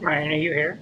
Ryan, are you here?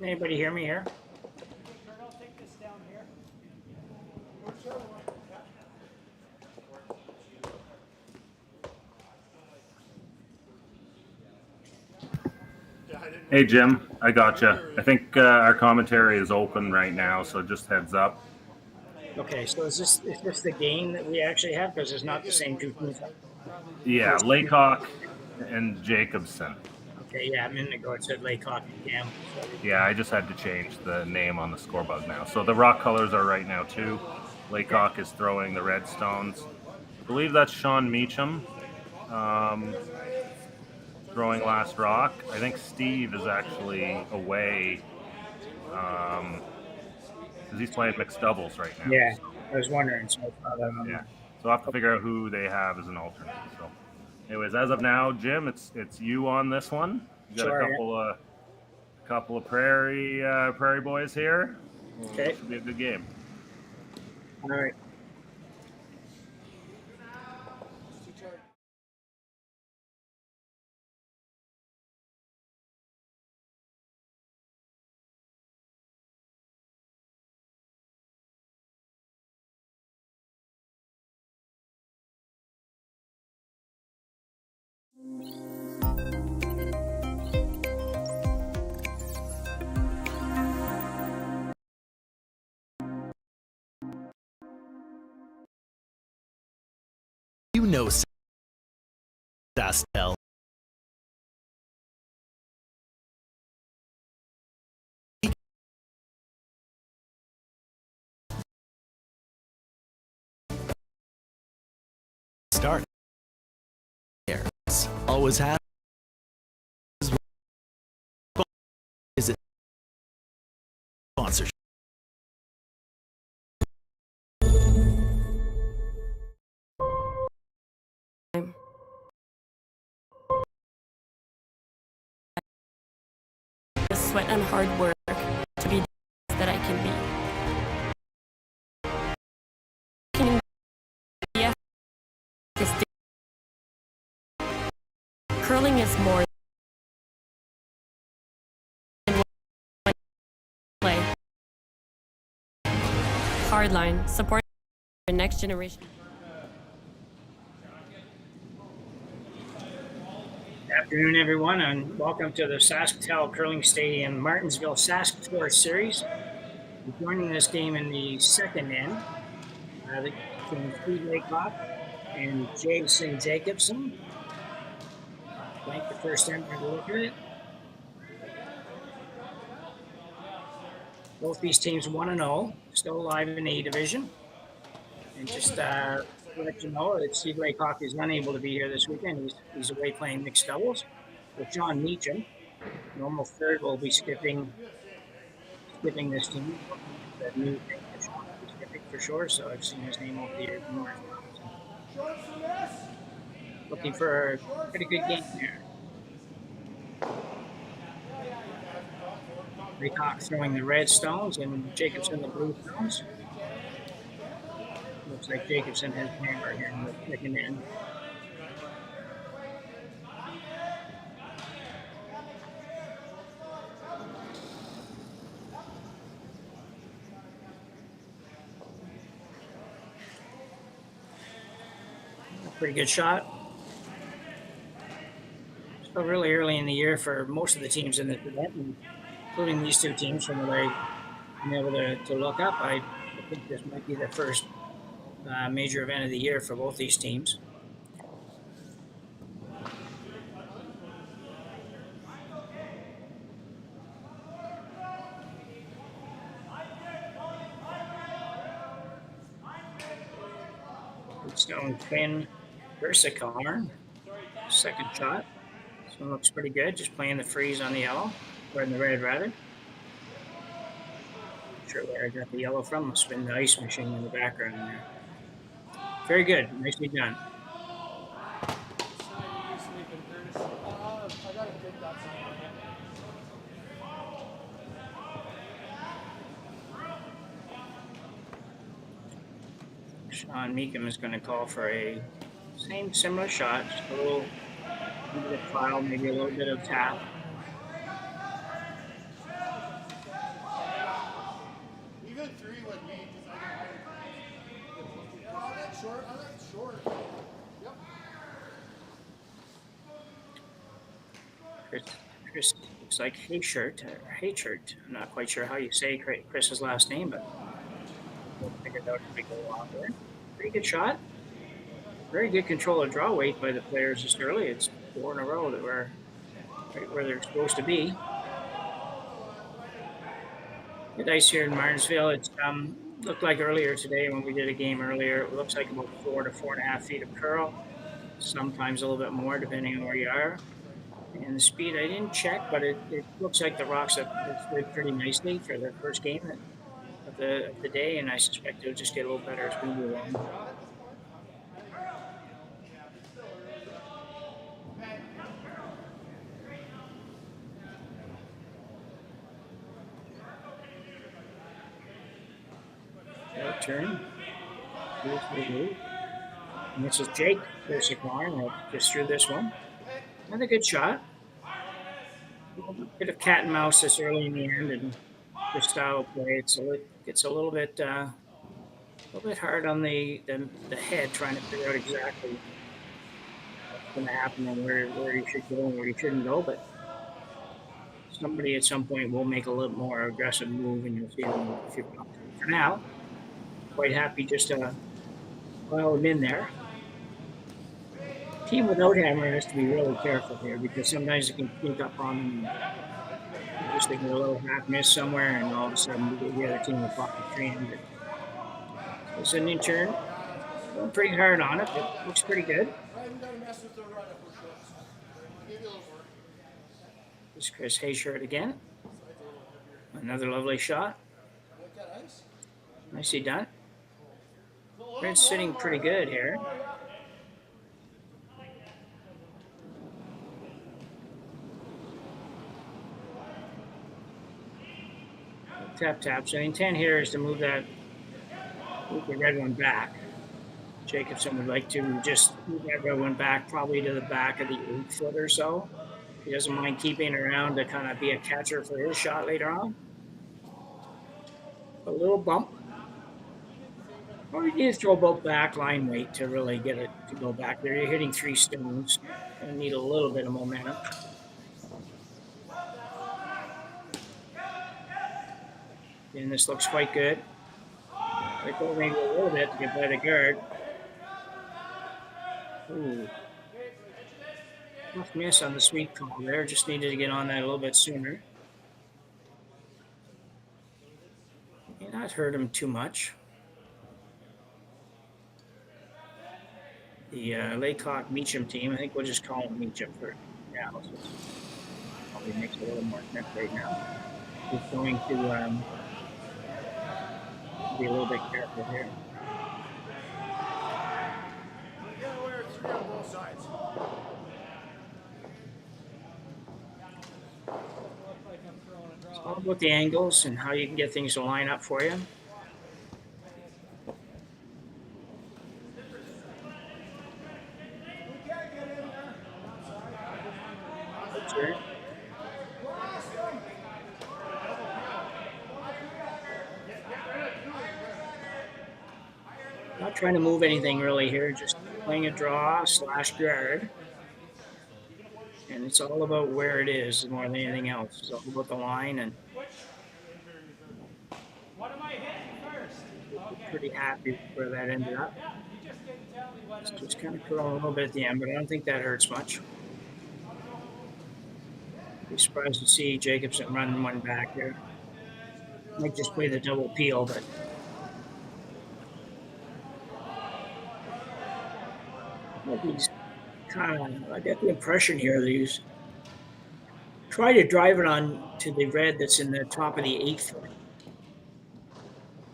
Anybody hear me here? I'll take this down here. Hey Jim, I gotcha. I think our commentary is open right now, so just heads up. Okay, so is this the game that we actually have? Because it's not the same two teams. Yeah, Laycock and Jacobson. Okay, yeah, a minute ago it said Laycock and Cam. So Yeah, I just had to change the name on the scoreboard now. So the rock colors are right now too. Laycock is throwing the red stones. I believe that's Sean Meacham throwing last rock. I think Steve is actually away because he's playing mixed doubles right now. yeah, I was wondering. So I saw that on Yeah. So I'll have to figure out who they have as an alternate. So, anyways, as of now, Jim, it's you on this one. You got Sorry, a couple of prairie boys here. Okay. Should be a good game. All right. You know SaskTel. Start there. Always has. Is it sponsorship? Sweat and hard work to be that I can be. Curling is more than play. Hardline, support the next generation. Good afternoon, everyone, and welcome to the SaskTel Curling Stadium Martensville SaskTour Series. We're joining this game in the second end. Between Steve Laycock and Jacobson. Blank the first end by the look at it. Both these teams 1-0, still alive in the A division. And just to let you know that Steve Laycock is unable to be here this weekend. He's away playing mixed doubles with John Meacham. Normal third will be skipping skipping this team. The new thing that Sean is skipping for sure, so I've seen his name over the years more. Looking for a pretty good game there. Laycock throwing the red stones and Jacobson the blue stones. Looks like Jacobson has hammer here in the second end. Pretty good shot. Still really early in the year for most of the teams in this event, including these two teams. From what I've been able to look up, I think this might be the first major event of the year for both these teams. Stone Twin Versicar, second shot. This one looks pretty good, just playing the freeze on the yellow, or in the red rather. Not sure where I got the yellow from, must have been the ice machine in the background there. Very good, nicely done. Sean Meekum is going to call for a similar shot, just a little bit of foul, maybe a little bit of tap. Even three would be short. Yep. Chris looks like Hayshirt. I'm not quite sure how you say Chris's last name, but we'll figure it out as we go along there. Pretty good shot. Very good control of draw weight by the players just early. It's 4 in a row that we're right where they're supposed to be. Good ice here in Martensville. It's looked like earlier today when we did a game earlier, it looks like about 4 to 4.5 feet of curl. Sometimes a little bit more depending on where you are. And the speed, I didn't check, but it looks like the rocks have slid pretty nicely for the first game of the day, and I suspect it'll just get a little better as we move along. Turn. And this is Jake Versicar, and I'll just through this one. Another good shot. A bit of cat and mouse this early in the end, and the style of play. It's a little bit hard on the head, trying to figure out exactly what's going to happen and where you should go and where you shouldn't go. But somebody at some point will make a little more aggressive move, and you'll see them if you come. For now, quite happy just to pile them in there. Team without hammer has to be really careful here because sometimes it can sneak up on them. Just get a little half miss somewhere, and all of a sudden the other team will pop the train. It's a new turn. Going pretty hard on it. It looks pretty good. This is Chris Hayshirt again. Another lovely shot. Nicely done. Red's sitting pretty good here. Tap. So the intent here is to move the red one back. Jacobson would like to just move that red one back, probably to the back of the 8 foot or so. He doesn't mind keeping around to kind of be a catcher for his shot later on. A little bump. Or you need to throw about back line weight to really get it to go back there. You're hitting 3 stones and need a little bit of momentum. And this looks quite good. I go maybe a little bit to get by the guard. Ooh. Tough miss on the sweep call there. Just needed to get on that a little bit sooner. May not hurt him too much. The Laycock Meacham team, I think we'll just call him Meacham for now. So probably makes a little more sense right now. Just going to be a little bit careful here. Yeah, we're 3 on both sides. It's all about the angles and how you can get things to line up for you. Sure. Not trying to move anything really here, just playing a draw / guard. And it's all about where it is more than anything else. It's all about the line, and What am I hitting first? Okay. pretty happy with where that ended up. Yeah, you just didn't tell me what It's I was just hitting. kind of curling a little bit at the end, but I don't think that hurts much. Be surprised to see Jacobson running one back here. Might just play the double peel, but he's kind of, I get the impression here that he's trying to drive it on to the red that's in the top of the 8th foot.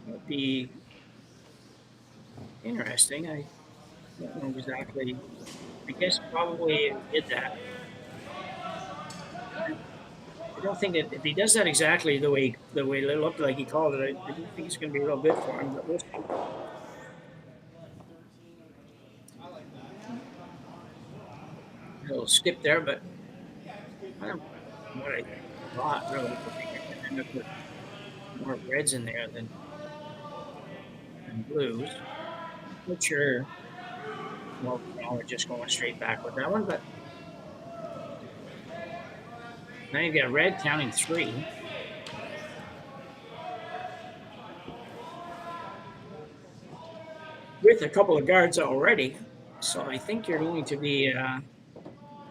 That'd be interesting. I don't know exactly. I guess probably did that. I don't think that if he does that exactly the way it looked like he called it, I don't think it's going to be real good for him. But we'll see. A little skip there, but I don't know what I thought really. I think I could end up with more reds in there than blues. Not sure. Well, we're just going straight back with that one, but now you've got red counting 3. With a couple of guards already. So I think you're going to be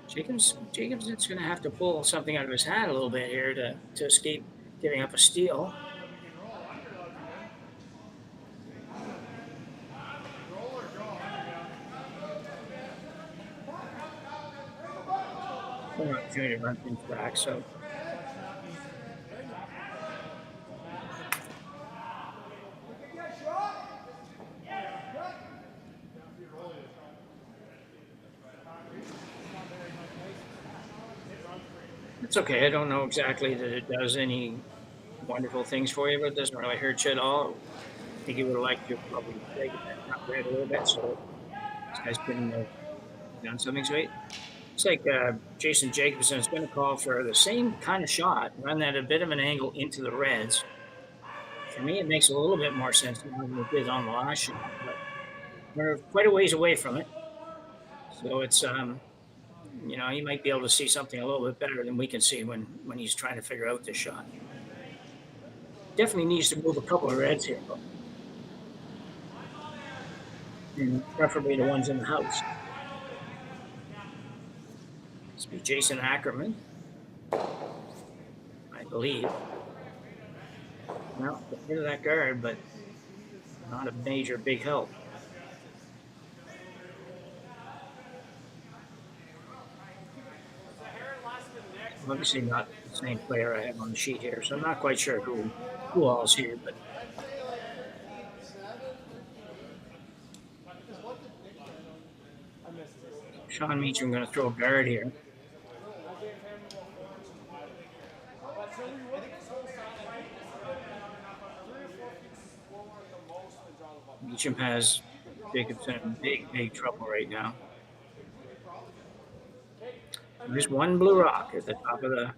Jacobson's going to have to pull something out of his hat a little bit here to escape giving up a steal. An opportunity to run things back, so it's okay. I don't know exactly that it does any wonderful things for you, but it doesn't really hurt you at all. I think you would have liked to probably take that red a little bit, so this guy's been done something sweet. It's like Jason Jacobson is going to call for the same kind of shot, run that a bit of an angle into the reds. For me, it makes a little bit more sense than it did on the last shot, but we're quite a ways away from it. So it's, you know, he might be able to see something a little bit better than we can see when he's trying to figure out this shot. Definitely needs to move a couple of reds here, though. And preferably the ones in the house. This be Jason Ackerman, I believe. Well, get rid of that guard, but not a major big help. Obviously not the same player I have on the sheet here, so I'm not quite sure who all is here, but Sean Meacham going to throw a guard here. Meacham has Jacobson in big trouble right now. There's one blue rock at the top of the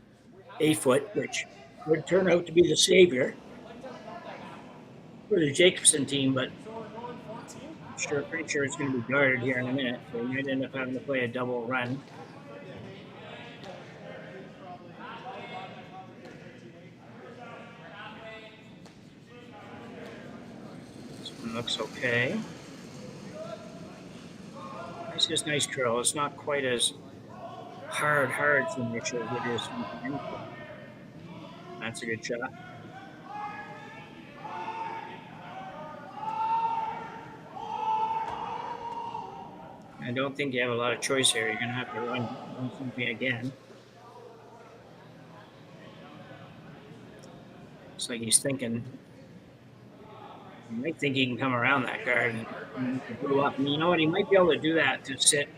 8 foot, which would turn out to be the savior for the Jacobson team, but pretty sure it's going to be guarded here in a minute. So you might end up having to play a double run. This one looks okay. It's just nice curl. It's not quite as hard finish as it is sometimes. That's a good shot. I don't think you have a lot of choice here. You're going to have to run something again. It's like he's thinking. He might think he can come around that guard and go up. And you know what? He might be able to do that to sit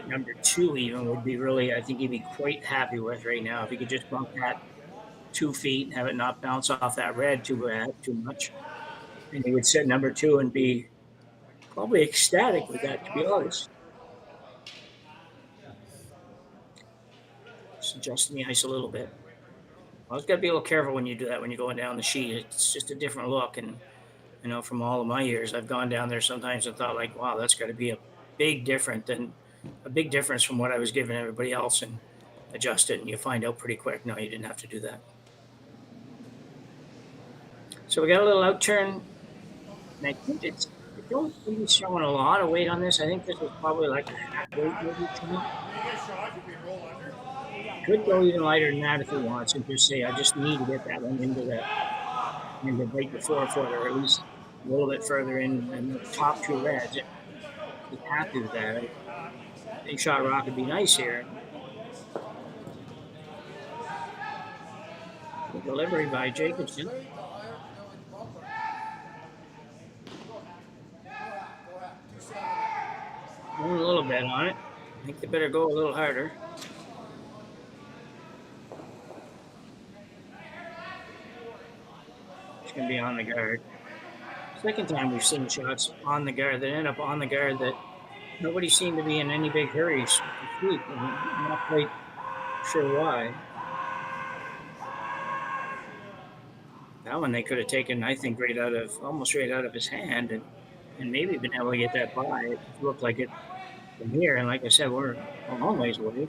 number 2 even would be really, I think he'd be quite happy with right now. If he could just bump that 2 feet and have it not bounce off that red too much. And he would sit number 2 and be probably ecstatic with that, to be honest. Just adjusting the ice a little bit. Well, it's got to be a little careful when you do that, when you're going down the sheet. It's just a different look. And, you know, from all of my years, I've gone down there sometimes and thought, like, wow, that's got to be a big difference from what I was giving everybody else, and adjust it. And you find out pretty quick, no, you didn't have to do that. So we got a little out turn. And I think I don't think it's showing a lot of weight on this. I think this was probably like a half weight maybe to me. Could go even lighter than that if he wants, and just say, I just need to get that one into right the 4-foot, or at least a little bit further in the top 2 reds. He's happy with that. Big shot rock would be nice here. Good delivery by Jacobson. Going a little bit on it. I think they better go a little harder. Going to be on the guard. Second time we've seen shots on the guard that end up on the guard that nobody seemed to be in any big hurries to sweep. I'm not quite sure why. That one they could have taken, I think, almost right out of his hand, and maybe been able to get that by. It looked like it from here, and like I said, we're a long ways away.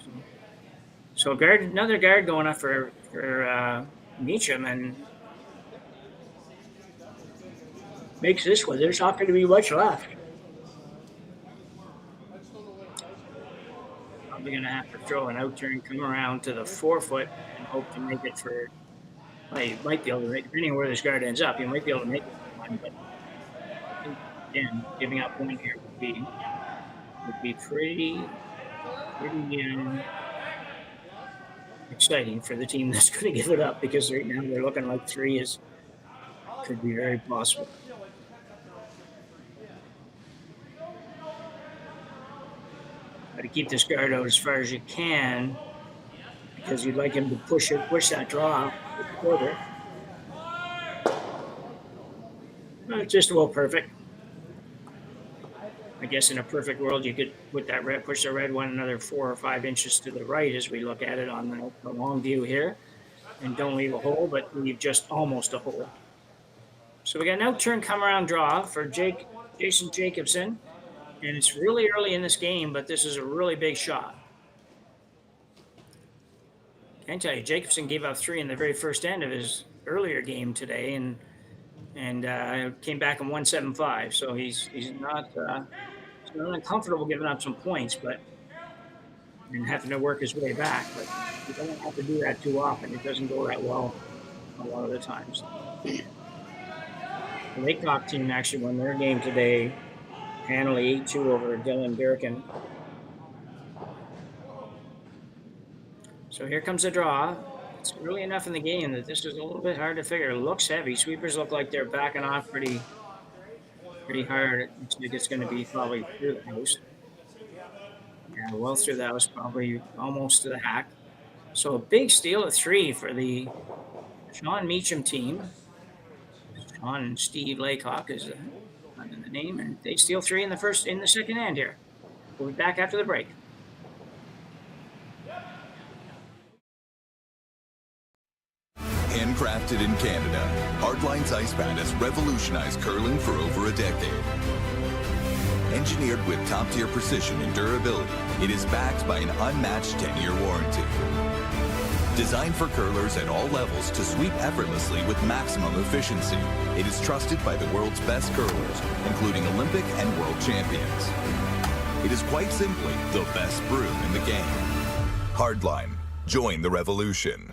So another guard going up for Meacham, and makes this one. There's not going to be much left. Probably going to have to throw an out turn, come around to the 4-foot, and hope to make it for. Well, you might be able to make, depending on where this guard ends up, you might be able to make it for one. But again, giving up one here would be pretty exciting for the team that's going to give it up, because right now they're looking like 3 could be very possible. Got to keep this guard out as far as you can, because you'd like him to push that draw with the quarter. It's just about perfect. I guess in a perfect world, you could push the red one another 4 or 5 inches to the right as we look at it on the long view here, and don't leave a hole, but leave just almost a hole. So we got an out turn come around draw for Jason Jacobson. And it's really early in this game, but this is a really big shot. I can tell you, Jacobson gave up 3 in the very first end of his earlier game today, and came back in 175. So he's not uncomfortable giving up some points, and having to work his way back. But you don't have to do that too often. It doesn't go that well a lot of the times. The Laycock team actually won their game today, handily 8-2 over Dylan Birkin. So here comes the draw. It's early enough in the game that this is a little bit hard to figure. It looks heavy. Sweepers look like they're backing off pretty hard. It's going to be probably through the house. Yeah, well through the house, probably almost to the hack. So a big steal of 3 for the Sean Meacham team. Sean and Steve Laycock is in the name, and they steal 3 in the second end here. We'll be back after the break. Handcrafted in Canada, Hardline's ice pad has revolutionized curling for over a decade. Engineered with top-tier precision and durability, it is backed by an unmatched 10-year warranty. Designed for curlers at all levels to sweep effortlessly with maximum efficiency, it is trusted by the world's best curlers, including Olympic and world champions. It is quite simply the best broom in the game. Hardline. Join the revolution.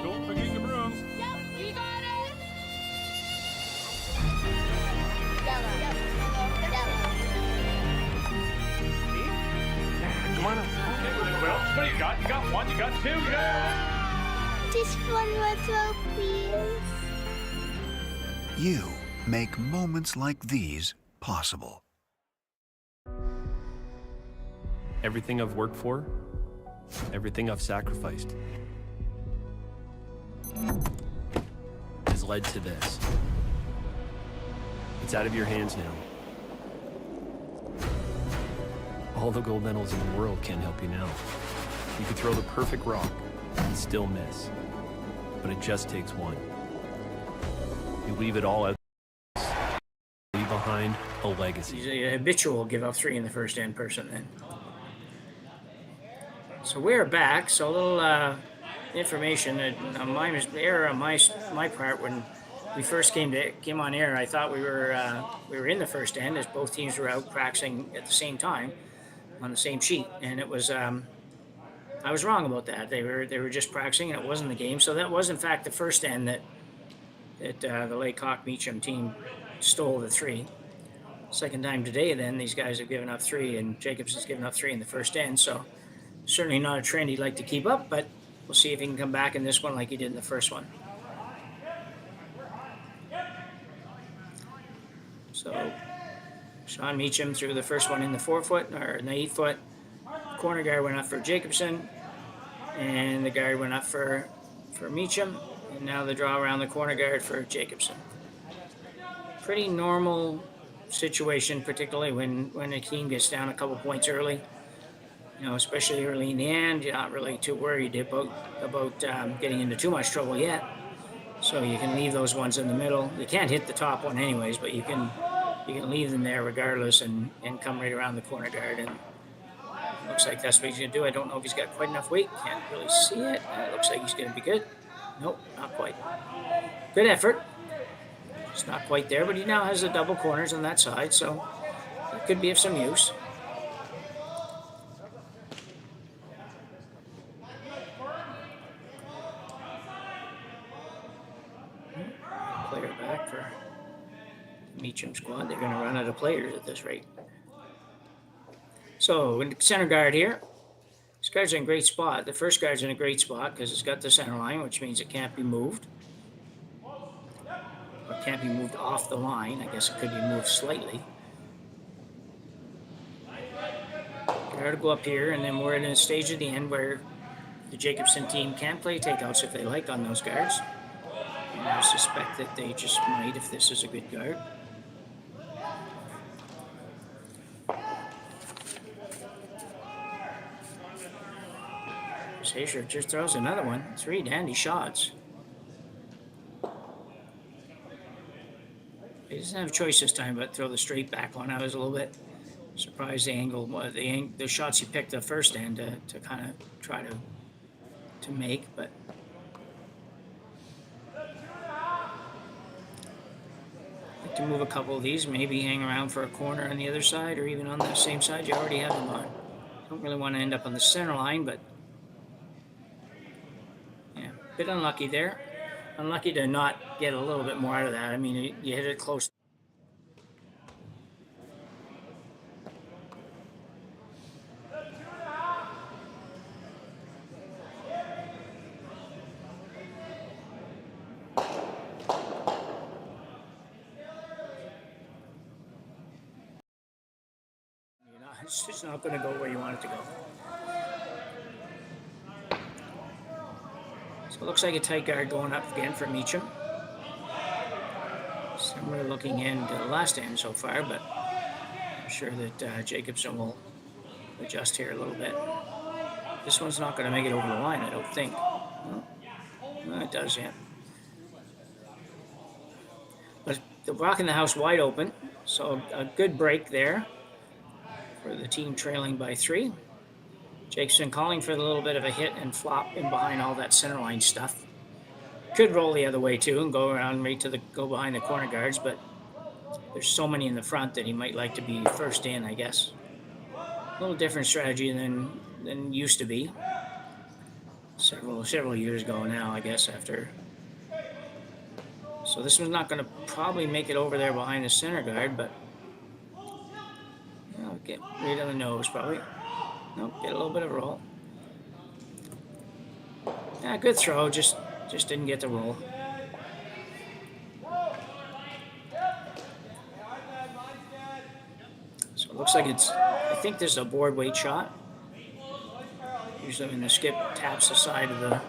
Don't forget your brooms. You got it! What do you got? You got one, you got two, you got... Just one more throw, please. You make moments like these possible. Everything I've worked for, everything I've sacrificed, has led to this. It's out of your hands now. All the gold medals in the world can't help you now. You could throw the perfect rock and still miss, but it just takes one. You leave it all out, leave behind a legacy. He's a habitual give up 3 in the first end person then. So we're back. So a little information. My error on my part when we first came on air. I thought we were in the first end as both teams were out practicing at the same time on the same sheet, and it was I was wrong about that. They were just practicing, and it wasn't the game. So that was in fact the first end that the Laycock Meacham team stole the 3. Second time today, then these guys have given up 3, and Jacobson's given up 3 in the first end. So certainly not a trend he'd like to keep up, but we'll see if he can come back in this one like he did in the first one. So Sean Meacham threw the first one in the 4-foot or in the 8-foot. Corner guard went up for Jacobson, and the guard went up for Meacham, and now the draw around the corner guard for Jacobson. Pretty normal situation, particularly when a team gets down a couple points early. You know, especially early in the end, you're not really too worried about getting into too much trouble yet. So you can leave those ones in the middle. You can't hit the top one anyways, but you can leave them there regardless and come right around the corner guard. And looks like that's what he's going to do. I don't know if he's got quite enough weight. Can't really see it. It looks like he's going to be good. Nope, not quite. Good effort. It's not quite there, but he now has the double corners on that side, so it could be of some use. Player back for the Meacham squad. They're going to run out of players at this rate. So, in the center guard here, this guard's in a great spot. The first guard's in a great spot because it's got the center line, which means it can't be moved. Or it can't be moved off the line. I guess it could be moved slightly. Guard will go up here, and then we're in a stage at the end where the Jacobson team can play takeouts if they like on those guards. And I suspect that they just might if this is a good guard. Haysher just throws another one. 3 dandy shots. He doesn't have a choice this time but throw the straight back one. I was a little bit surprised the angle, the shots he picked the first end to kind of try to make, but I'd like to move a couple of these, maybe hang around for a corner on the other side or even on the same side you already have them on. Don't really want to end up on the center line, but yeah, a bit unlucky there. Unlucky to not get a little bit more out of that. I mean, you hit it close. It's just not going to go where you want it to go. So it looks like a tight guard going up again for Meacham. Similar looking end to the last end so far, but I'm sure that Jacobson will adjust here a little bit. This one's not going to make it over the line, I don't think. No, it does, yeah. But the rock in the house wide open, so a good break there for the team trailing by 3. Jacobson calling for a little bit of a hit and flop in behind all that center line stuff. Could roll the other way too and go around right to go behind the corner guards, but there's so many in the front that he might like to be first in, I guess. A little different strategy than used to be. Several years ago now, I guess, after. So this one's not going to probably make it over there behind the center guard, but get right on the nose probably. Nope, get a little bit of roll. Yeah, good throw, just didn't get the roll. So it looks like I think this is a board weight shot. Usually when the skip taps the side of the,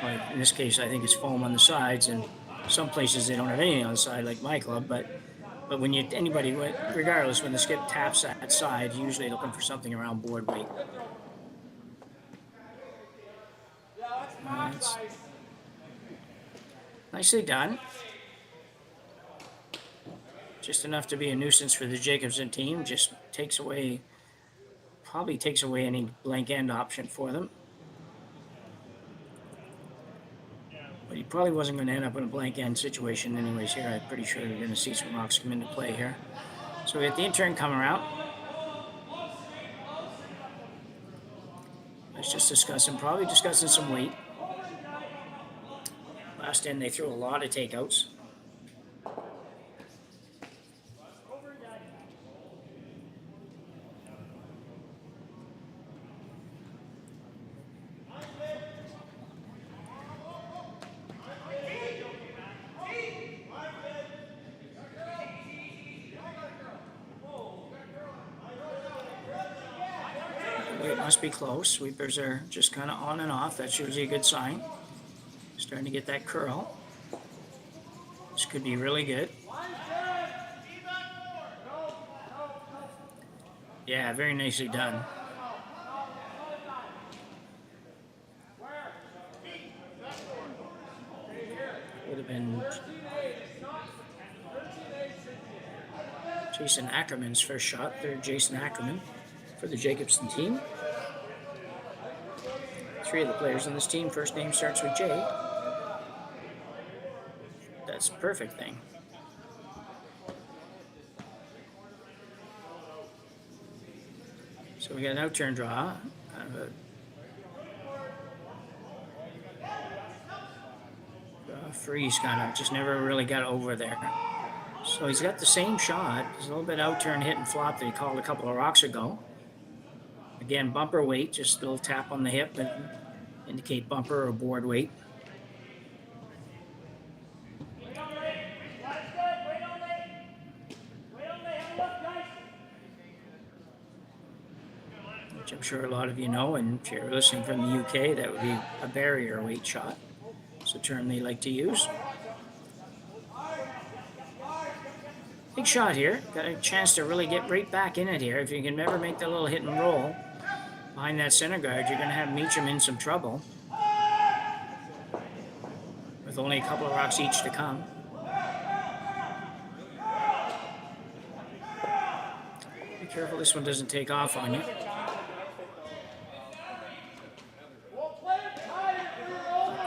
like in this case, I think it's foam on the sides, and some places they don't have anything on the side, like my club, but when anybody, regardless, when the skip taps that side, usually looking for something around board weight. That's nicely done. Just enough to be a nuisance for the Jacobson team. Just probably takes away any blank end option for them. But he probably wasn't going to end up in a blank end situation anyways here. I'm pretty sure we're going to see some rocks come into play here. So we got the intern coming around. Let's just probably discussing some weight. Last end they threw a lot of takeouts. It must be close. Sweepers are just kind of on and off. That's usually a good sign. Starting to get that curl. This could be really good. Yeah, very nicely done. Would have been Jason Ackerman's first shot. Third Jason Ackerman for the Jacobson team. 3 of the players on this team, first name starts with J. That's a perfect thing. So we got an out-turn draw. Kind of a freeze, kind of just never really got over there. So he's got the same shot. There's a little bit out-turn hit and flop that he called a couple of rocks ago. Again, bumper weight, just a little tap on the hip and indicate bumper or board weight. Which I'm sure a lot of you know, and if you're listening from the UK, that would be a barrier weight shot. It's a term they like to use. Big shot here. Got a chance to really get right back in it here. If you can never make that little hit and roll behind that center guard, you're going to have Meacham in some trouble. With only a couple of rocks each to come. Be careful this one doesn't take off on you.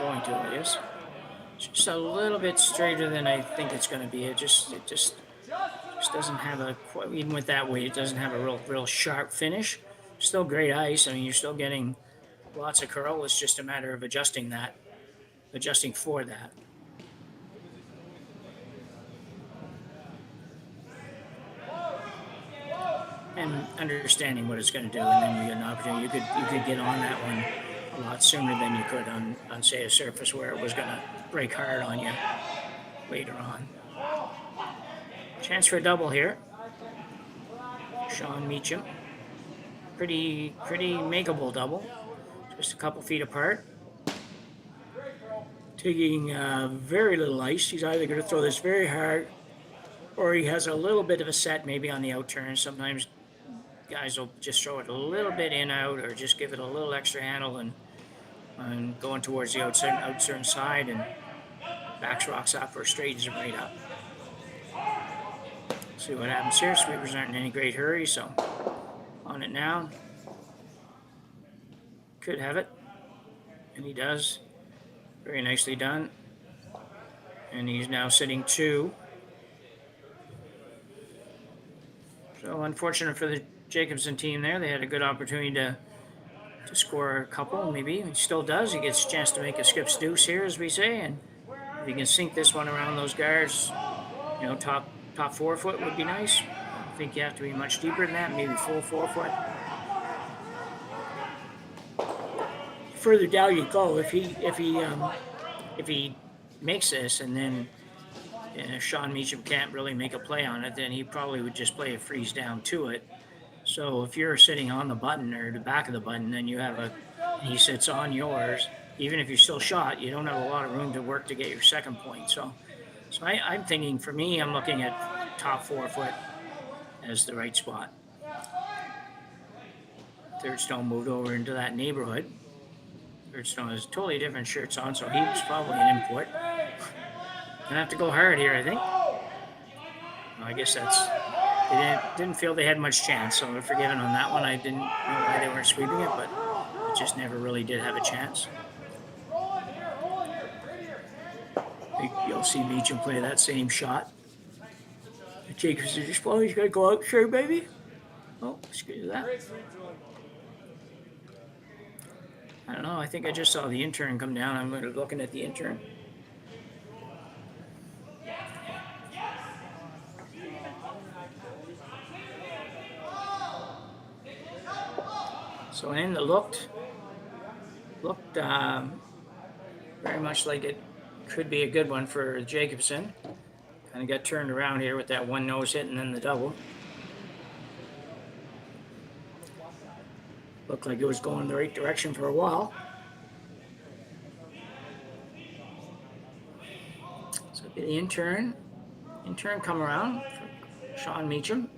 Not going to, it is. Just a little bit straighter than I think it's going to be. It just doesn't have a, even with that weight, it doesn't have a real sharp finish. Still great ice. I mean, you're still getting lots of curl. It's just a matter of adjusting for that. And understanding what it's going to do, and then you get an opportunity. You could get on that one a lot sooner than you could on say a surface where it was going to break hard on you later on. Chance for a double here. Sean Meacham. Pretty makeable double. Just a couple feet apart. Taking very little ice. He's either going to throw this very hard, or he has a little bit of a set maybe on the out turn. Sometimes guys will just throw it a little bit in out, or just give it a little extra handle and going towards the outside side, and backs rocks up or straightens it right up. See what happens here. Sweepers aren't in any great hurry, so on it now. Could have it, and he does. Very nicely done. And he's now sitting 2. So unfortunate for the Jacobson team there. They had a good opportunity to score a couple, maybe. He still does. He gets a chance to make a skip's deuce here, as we say. And if he can sink this one around those guards, you know, top 4 foot would be nice. I think you have to be much deeper than that, maybe full 4 foot. further down you go. If he makes this and then Sean Meacham can't really make a play on it, then he probably would just play a freeze down to it. So if you're sitting on the button or the back of the button, then you have he sits on yours. Even if you're still shot, you don't have a lot of room to work to get your second point. So I'm thinking, for me, I'm looking at top 4 foot as the right spot. Third stone moved over into that neighborhood. Third stone has totally different shirts on, so he was probably an import. Gonna have to go hard here, I think. Well, I guess they didn't feel they had much chance, so they're forgiven on that one. I didn't know why they weren't sweeping it, but it just never really did have a chance. You'll see Meacham play that same shot. Jacobson just, well, he's got to go out, sure, baby. Oh, excuse that. I don't know. I think I just saw the intern come down. I'm looking at the intern. So an end that looked very much like it could be a good one for Jacobson. Kind of got turned around here with that one nose hit and then the double. Looked like it was going in the right direction for a while. So the intern come around for Sean Meacham.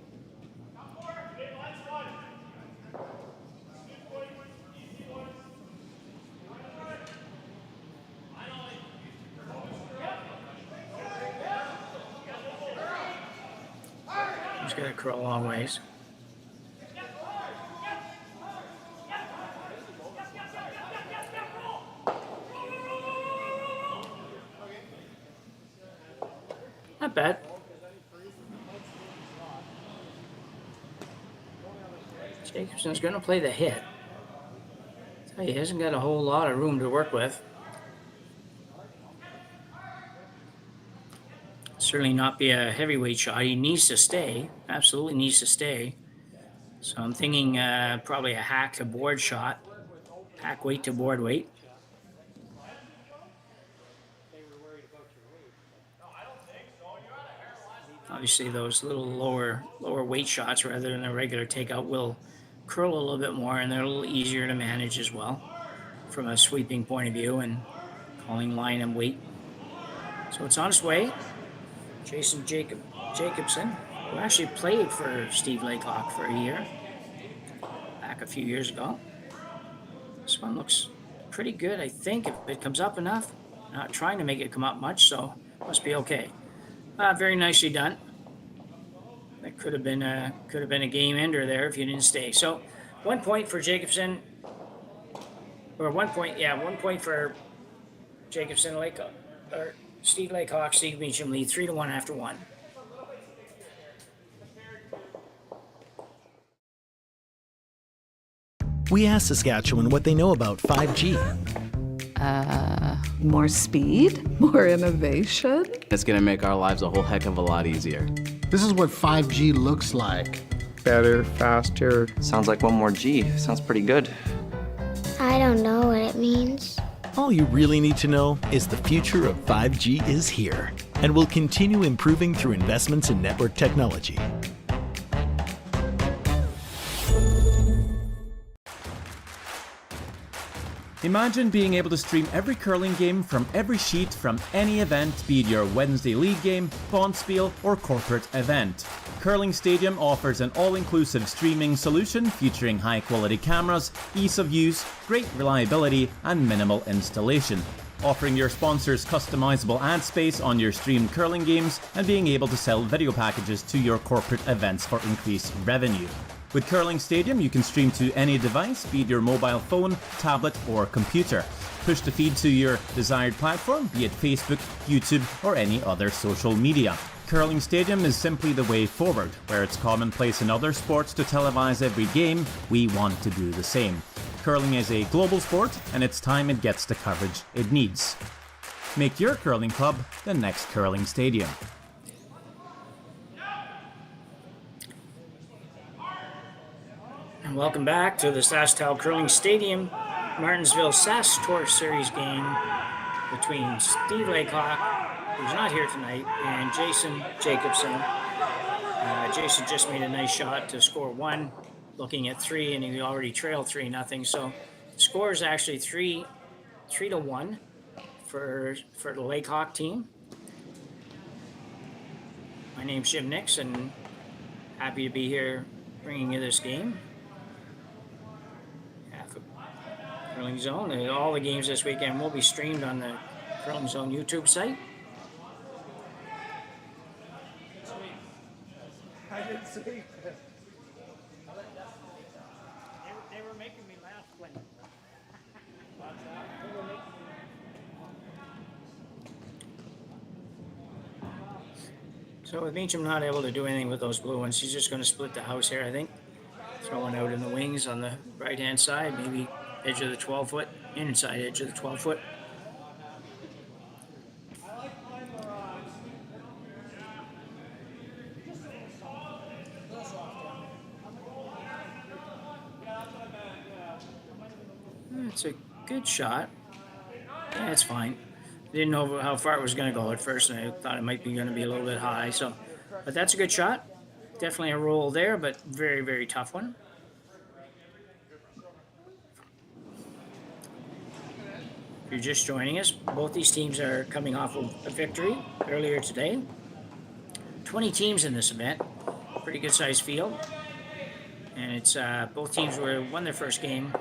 He's got to curl a long ways. Not bad. Jacobson's going to play the hit. He hasn't got a whole lot of room to work with. Certainly not be a heavyweight shot. He needs to stay. Absolutely needs to stay. So I'm thinking probably a hack to board shot. Hack weight to board weight. Obviously, those little lower weight shots rather than a regular takeout will curl a little bit more, and they're a little easier to manage as well from a sweeping point of view and calling line and weight. So it's on its way. Jason Jacobson, who actually played for Steve Laycock for a year back a few years ago. This one looks pretty good, I think, if it comes up enough. Not trying to make it come up much, so must be okay. Very nicely done. That could have been a game ender there if you didn't stay. So 1 point for Jacobson, or 1 point, yeah, 1 point for Jacobson, Laycock, or Steve Laycock, Steve Meacham lead 3-1 after 1. We asked Saskatchewan what they know about 5G. More speed, more innovation. It's gonna make our lives a whole heck of a lot easier. This is what 5G looks like. Better, faster. Sounds like one more G. Sounds pretty good. I don't know what it means. All you really need to know is the future of 5G is here and will continue improving through investments in network technology. Imagine being able to stream every curling game from every sheet from any event, be it your Wednesday league game, bonspiel, or corporate event. Curling Stadium offers an all-inclusive streaming solution featuring high-quality cameras, ease of use, great reliability, and minimal installation. Offering your sponsors customizable ad space on your streamed curling games and being able to sell video packages to your corporate events for increased revenue. With Curling Stadium, you can stream to any device, be it your mobile phone, tablet, or computer. Push the feed to your desired platform, be it Facebook, YouTube, or any other social media. Curling Stadium is simply the way forward. Where it's commonplace in other sports to televise every game, we want to do the same. Curling is a global sport, and it's time it gets the coverage it needs. Make your curling club the next Curling Stadium. And welcome back to the SaskTel Curling Stadium Martensville SaskTour series game between Steve Laycock, who's not here tonight, and Jason Jacobson. Jason just made a nice shot to score 1, looking at 3, and he already trailed 3-0. So the score is actually 3-1 for the Laycock team. My name's Jim Nix, and happy to be here bringing you this game. Curling Zone. All the games this weekend will be streamed on the Curling Zone YouTube site. I didn't see it. They were making me laugh when. So with Meacham not able to do anything with those blue ones, he's just going to split the house here, I think. Throw one out in the wings on the right-hand side, maybe edge of the 12-foot, inside edge of the 12-foot. It's a good shot. Yeah, it's fine. Didn't know how far it was going to go at first, and I thought it might be going to be a little bit high. So, but that's a good shot. Definitely a roll there, but very, very tough one. If you're just joining us, both these teams are coming off of a victory earlier today. 20 teams in this event. Pretty good sized field. And it's both teams won their first game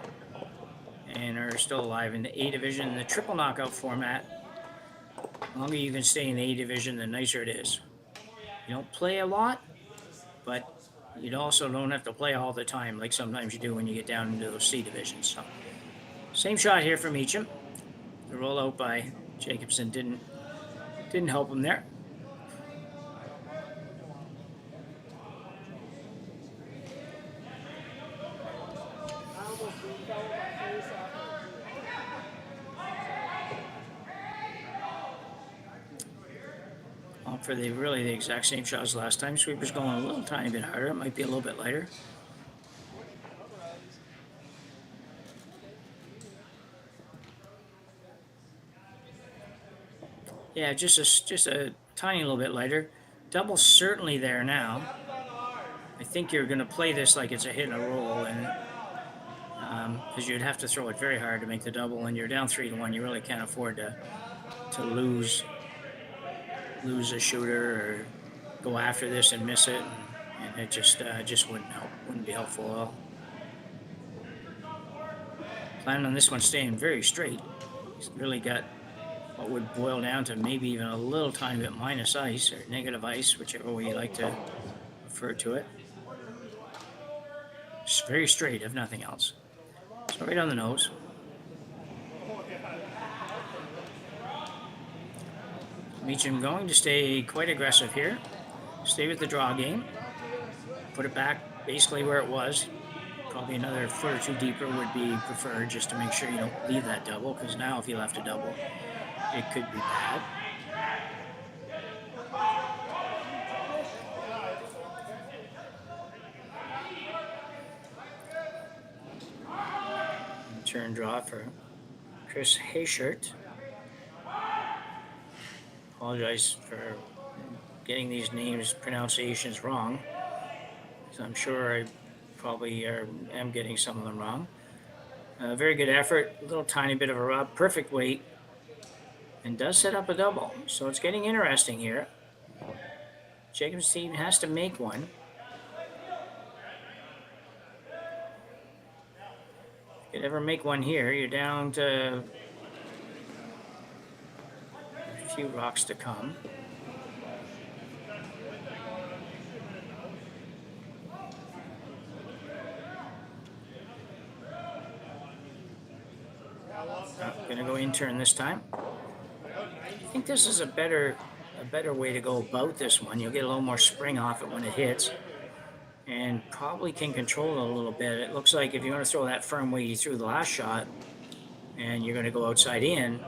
and are still alive in the A division in the triple knockout format. The longer you can stay in the A division, the nicer it is. You don't play a lot, but you also don't have to play all the time like sometimes you do when you get down into those C divisions. So, same shot here from Meacham. The rollout by Jacobson didn't help him there. For the exact same shot as last time. Sweeper's going a little tiny bit harder. It might be a little bit lighter. Yeah, just a tiny little bit lighter. Double certainly there now. I think you're going to play this like it's a hit and a roll, and because you'd have to throw it very hard to make the double, and you're down 3-1. You really can't afford to lose a shooter or go after this and miss it, and it just wouldn't be helpful at all. Planning on this one staying very straight. He's really got what would boil down to maybe even a little tiny bit minus ice or negative ice, whichever way you like to refer to it. Just very straight, if nothing else. So right on the nose. Meacham going to stay quite aggressive here. Stay with the draw game. Put it back basically where it was. Probably another foot or two deeper would be preferred, just to make sure you don't leave that double, because now if you left a double, it could be bad. Turn draw for Chris Hayshirt. Apologize for getting these names pronunciations wrong, because I'm sure I probably am getting some of them wrong. Very good effort, a little tiny bit of a rub, perfect weight, and does set up a double. So it's getting interesting here. Jacob's team has to make one. If you could ever make one here, you're down to a few rocks to come. Gonna go in turn this time. I think this is a better way to go about this one. You'll get a little more spring off it when it hits, and probably can control it a little bit. It looks like if you want to throw that firm way you threw the last shot, and you're going to go outside in,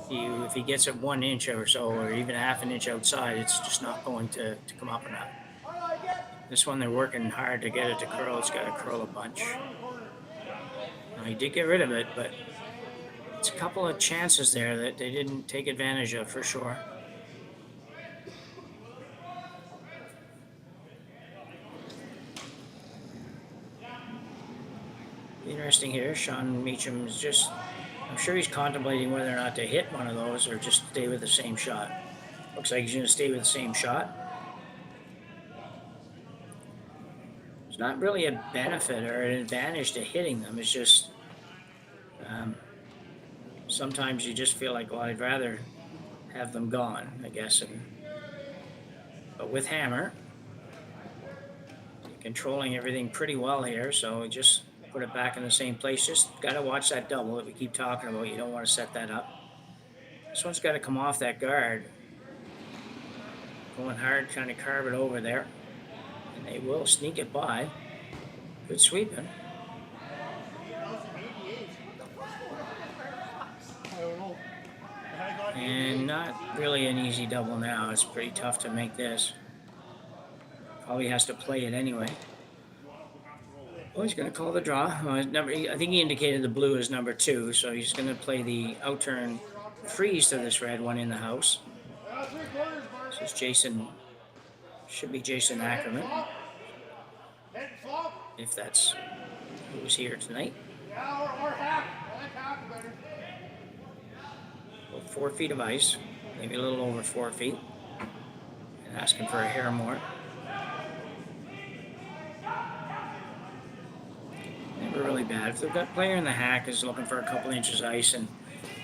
if he gets it 1 inch or so, or even a half an inch outside, it's just not going to come up enough. This one, they're working hard to get it to curl. It's got to curl a bunch. he did get rid of it, but it's a couple of chances there that they didn't take advantage of for sure. Interesting here. Sean Meacham is just, I'm sure he's contemplating whether or not to hit one of those or just stay with the same shot. Looks like he's going to stay with the same shot. It's not really a benefit or an advantage to hitting them. It's just sometimes you just feel like, well, I'd rather have them gone, I guess. But with Hammer, controlling everything pretty well here, so we just put it back in the same place. Just got to watch that double that we keep talking about. You don't want to set that up. This one's got to come off that guard. Going hard, trying to carve it over there. And they will sneak it by. Good sweeping. And not really an easy double now. It's pretty tough to make this. Probably has to play it anyway. Oh, he's going to call the draw. I think he indicated the blue is number 2, so he's going to play the outturn freeze to this red one in the house. This is Jason, should be Jason Ackerman, if that's who's here tonight. About 4 feet of ice, maybe a little over 4 feet, and asking for a hair more. Never really bad. If the player in the hack is looking for a couple inches ice and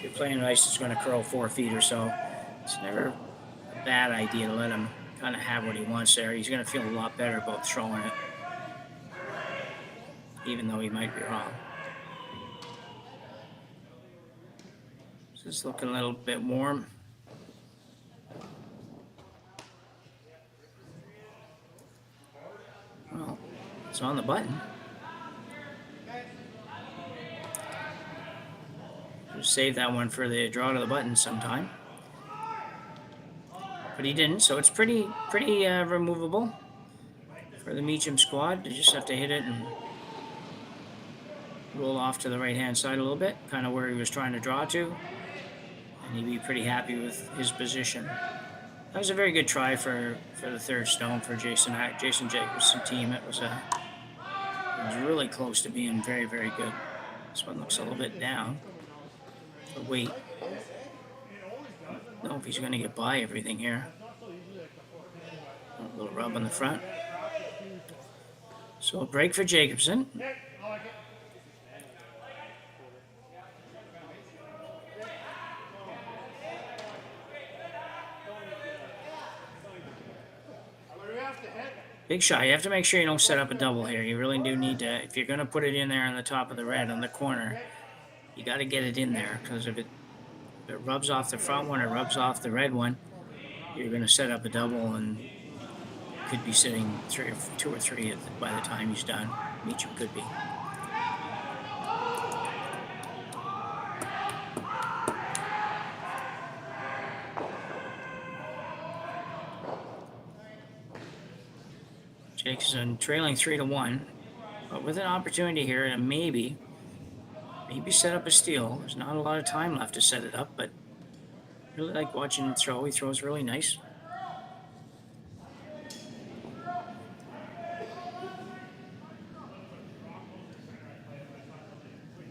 you're playing ice that's going to curl 4 feet or so, it's never a bad idea to let him kind of have what he wants there. He's going to feel a lot better about throwing it, even though he might be wrong. This is looking a little bit warm. Well, it's on the button. Save that one for the draw to the button sometime, but he didn't, so it's pretty removable for the Meacham squad. They just have to hit it and roll off to the right hand side a little bit, kind of where he was trying to draw to, and he'd be pretty happy with his position. That was a very good try for the third stone for Jason Jacobson team. It was really close to being very good. This one looks a little bit down. But wait, I don't know if he's going to get by everything here. A little rub on the front. So a break for Jacobson. Big shot. You have to make sure you don't set up a double here. You really do need to, if you're going to put it in there on the top of the red on the corner, you got to get it in there, because if it rubs off the front one or rubs off the red one, you're going to set up a double and could be sitting 2 or 3 by the time he's done. Meacham could be. Jacobson trailing 3-1, but with an opportunity here and maybe set up a steal. There's not a lot of time left to set it up, but I really like watching him throw. He throws really nice.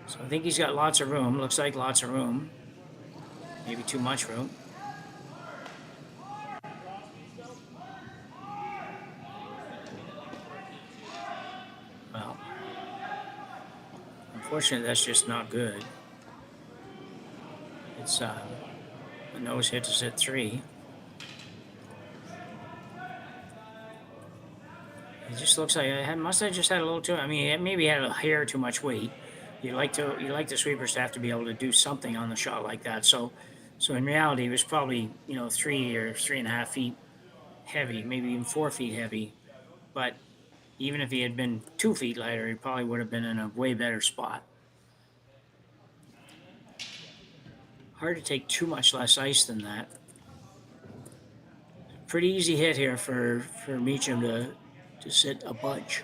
So I think he's got lots of room. Looks like lots of room. Maybe too much room. Well, unfortunately, that's just not good. It's a nose hit is at 3. It just looks like I must have just had a little too. I mean, it maybe had a hair too much weight. You like the sweepers to have to be able to do something on the shot like that. So in reality, it was probably 3 or 3.5 feet heavy, maybe even 4 feet heavy. But even if he had been 2 feet lighter, he probably would have been in a way better spot. Hard to take too much less ice than that. Pretty easy hit here for Meacham to sit a bunch.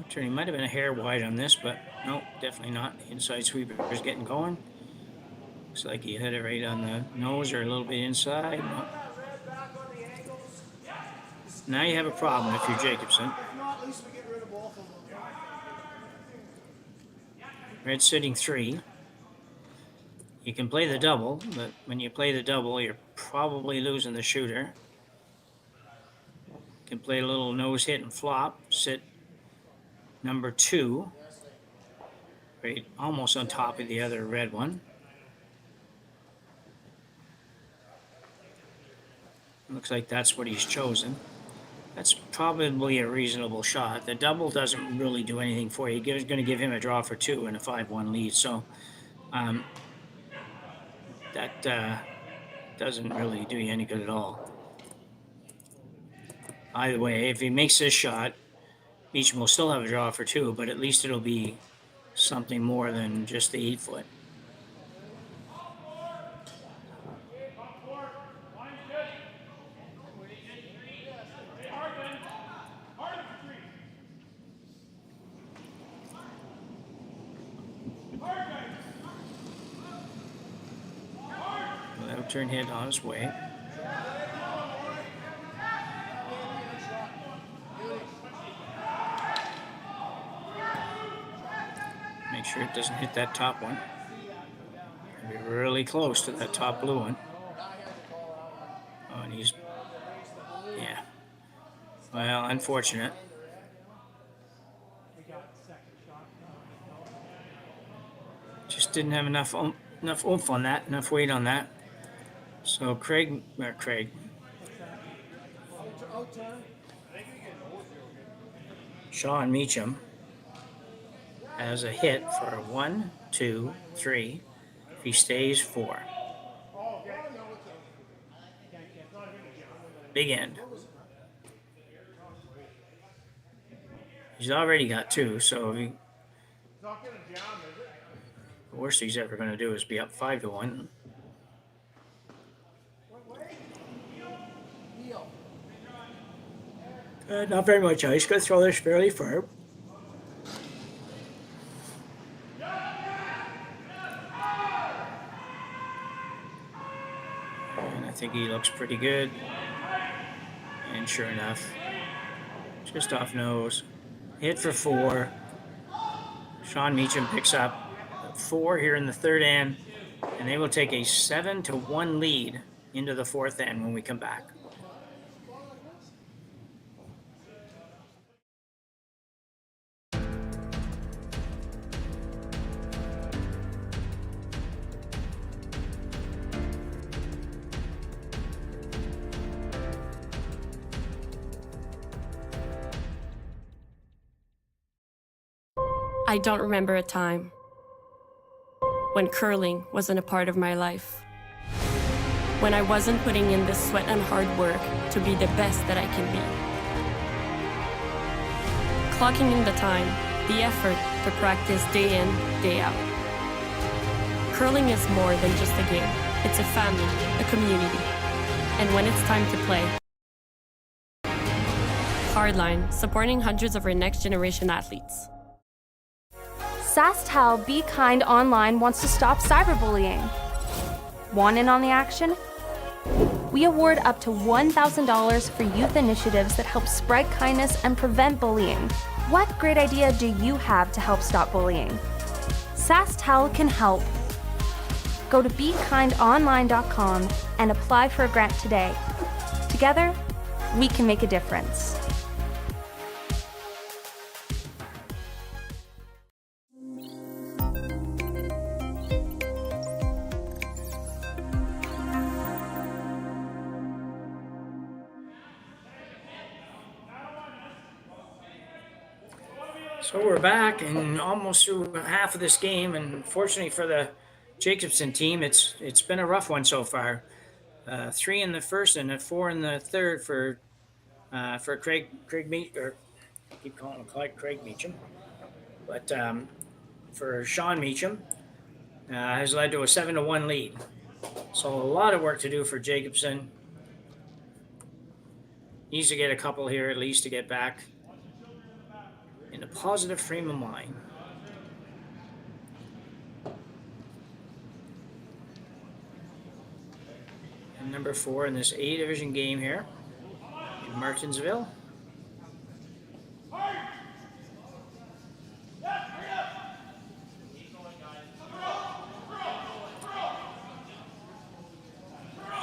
He might have been a hair wide on this, but no, definitely not. The inside sweeper is getting going. Looks like he hit it right on the nose or a little bit inside. No. Now you have a problem if you're Jacobson. Red sitting 3. You can play the double, but when you play the double, you're probably losing the shooter. You can play a little nose hit and flop, sit number 2, right almost on top of the other red one. Looks like that's what he's chosen. That's probably a reasonable shot. The double doesn't really do anything for you. It's going to give him a draw for 2 and a 5-1 lead. So that doesn't really do you any good at all. Either way, if he makes this shot, Meacham will still have a draw for 2, but at least it'll be something more than just the 8-foot. Turn hit on his way. Make sure it doesn't hit that top one. Be really close to that top blue one. Oh, and he's, yeah. Well, unfortunate. Just didn't have enough oomph on that, enough weight on that. So Sean Meacham has a hit for 1, 2, 3. If he stays, 4. Big end. He's already got 2, so the worst he's ever going to do is be up 5-1. Not very much ice. Going to throw this fairly firm. And I think he looks pretty good. And sure enough, just off nose. Hit for 4. Sean Meacham picks up 4 here in the third end. And they will take a 7-1 lead into the fourth end when we come back. I don't remember a time when curling wasn't a part of my life. When I wasn't putting in the sweat and hard work to be the best that I can be. Clocking in the time, the effort to practice day in, day out. Curling is more than just a game. It's a family, a community. And when it's time to play, Hardline, supporting hundreds of our next generation athletes. SaskTel Be Kind Online wants to stop cyberbullying. Want in on the action? We award up to $1,000 for youth initiatives that help spread kindness and prevent bullying. What great idea do you have to help stop bullying? SaskTel can help. Go to BeKindOnline.com and apply for a grant today. Together, we can make a difference. So we're back and almost through half of this game, and fortunately for the Jacobson team, it's been a rough one so far. 3 in the first and a 4 in the third for Craig Meacham, I keep calling him Craig Meacham, but for Sean Meacham has led to a 7-1 lead. So a lot of work to do for Jacobson. Needs to get a couple here at least to get back. in a positive frame of mind. And number 4 in this A division game here in Martensville.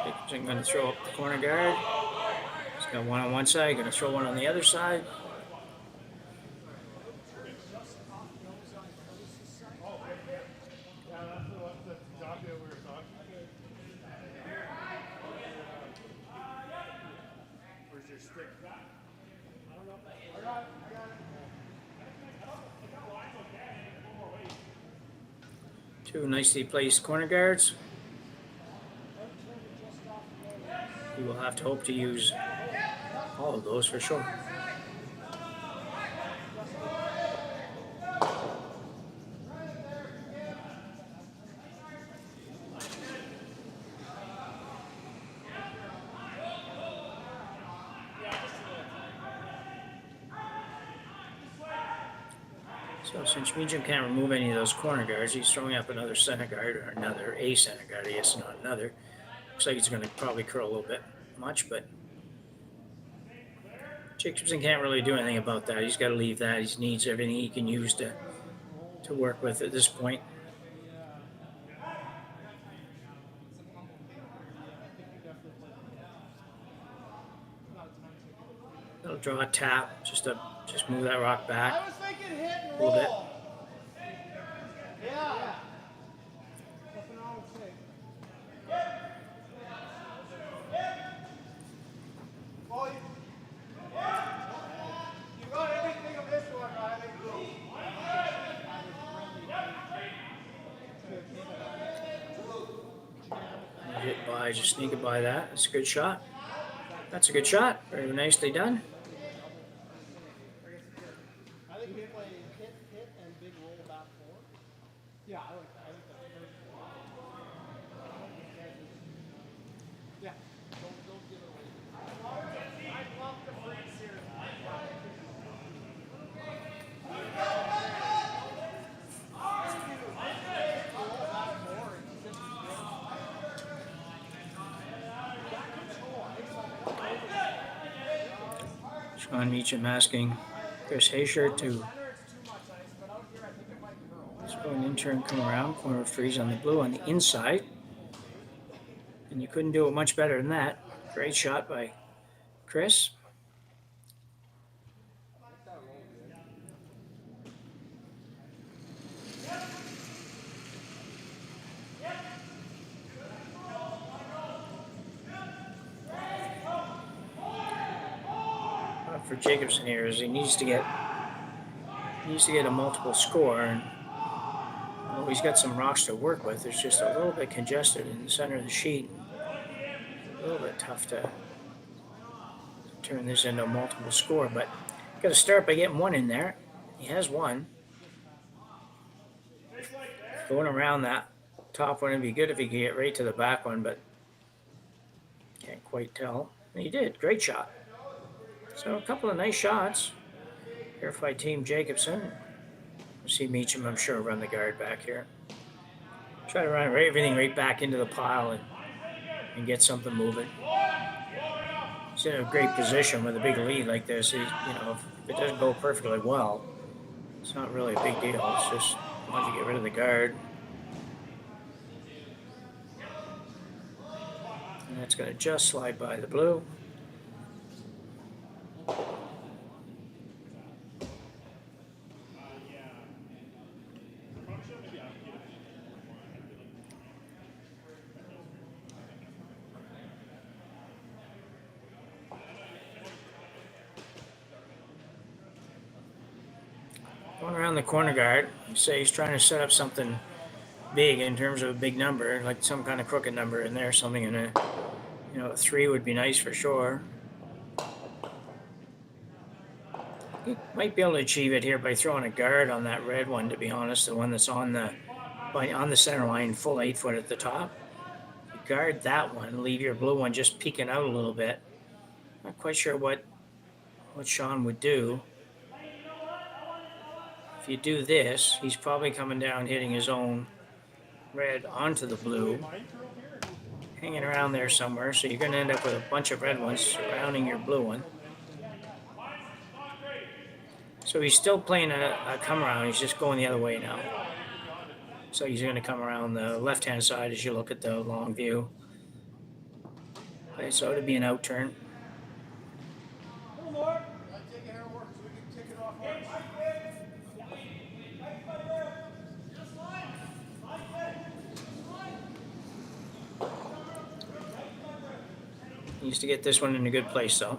Jacobson going to throw up the corner guard. He's got one on one side, going to throw one on the other side. Two nicely placed corner guards. He will have to hope to use all of those for sure. So since Meacham can't remove any of those corner guards, he's throwing up another center guard, or another A center guard, I guess, not another. Looks like he's going to probably curl a little bit much, but Jacobson can't really do anything about that. He's got to leave that. He needs everything he can use to work with at this point. He'll draw a tap, just move that rock back a little bit. Hit by, just sneak it by that. That's a good shot. That's a good shot. Very nicely done. Sean Meacham asking Chris Hayshire to throw an in-turn, come around, corner freeze on the blue on the inside. And you couldn't do it much better than that. Great shot by Chris. For Jacobson here is he needs to get a multiple score, and although he's got some rocks to work with, it's just a little bit congested in the center of the sheet. A little bit tough to turn this into a multiple score, but got to start by getting one in there. He has one. Going around that top one would be good if he could get right to the back one, but can't quite tell. And he did. Great shot. So a couple of nice shots here by Team Jacobson. We'll see Meacham, I'm sure, run the guard back here. Try to run everything right back into the pile and get something moving. He's in a great position with a big lead like this. If it doesn't go perfectly well, it's not really a big deal. It's just once you get rid of the guard. And that's going to just slide by the blue. Going around the corner guard, say he's trying to set up something big in terms of a big number, like some kind of crooked number in there, something in a, a 3 would be nice for sure. He might be able to achieve it here by throwing a guard on that red one, to be honest, the one that's on the center line, full 8 foot at the top. You guard that one, leave your blue one just peeking out a little bit. Not quite sure what Sean would do. if you do this, he's probably coming down, hitting his own red onto the blue, hanging around there somewhere. So you're going to end up with a bunch of red ones surrounding your blue one. So he's still playing a come around. He's just going the other way now. So he's going to come around the left-hand side as you look at the long view. Okay, so it'd be an out turn. Needs to get this one in a good place, though.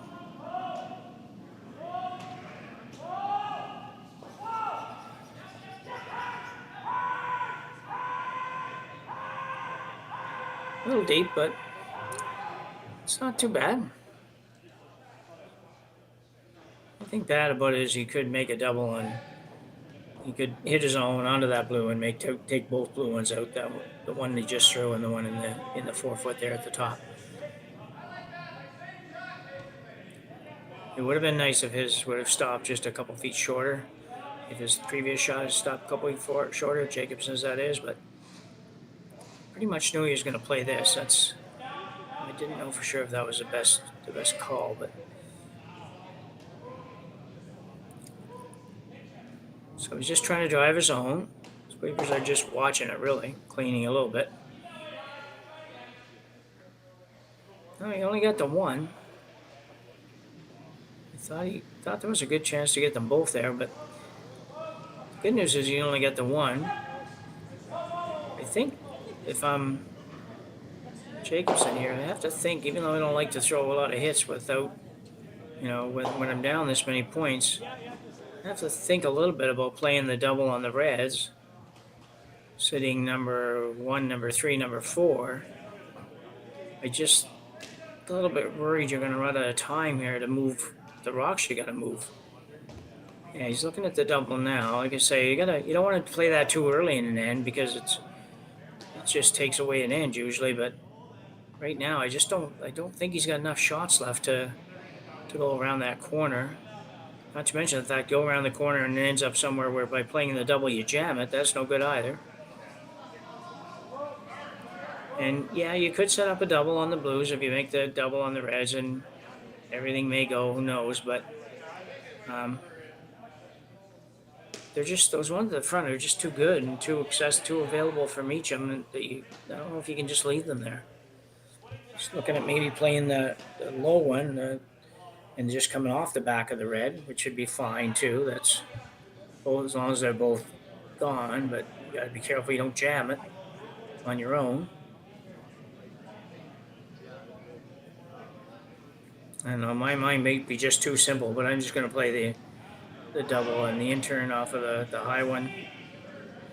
A little deep, but it's not too bad. I think bad about it is he could make a double and he could hit his own onto that blue and take both blue ones out. That the one he just threw and the one in the 4 foot there at the top. It would have been nice if his would have stopped just a couple feet shorter. If his previous shot had stopped a couple feet shorter, Jacobson's that is, but pretty much knew he was going to play this. I didn't know for sure if that was the best call, but so he's just trying to drive his own. Sweepers are just watching it, really, cleaning a little bit. No, he only got the one. I thought there was a good chance to get them both there, but the good news is you only get the one. I think if I'm Jacobson here, I have to think, even though I don't like to throw a lot of hits without, when I'm down this many points, I have to think a little bit about playing the double on the reds, sitting number 1, number 3, number 4. I just a little bit worried you're going to run out of time here to move the rocks you got to move. Yeah, he's looking at the double now. Like I say, you don't want to play that too early in an end because it just takes away an end usually. But right now, I don't think he's got enough shots left to go around that corner. Not to mention the fact go around the corner and it ends up somewhere where by playing the double you jam it. That's no good either. And yeah, you could set up a double on the blues if you make the double on the reds, and everything may go, who knows, but they're just, those ones at the front are just too good and too available from each of them that I don't know if you can just leave them there. Just looking at maybe playing the low one and just coming off the back of the red, which should be fine too. That's both, as long as they're both gone, but you got to be careful you don't jam it on your own. I don't know, my mind may be just too simple, but I'm just going to play the double and the in-turn off of the high one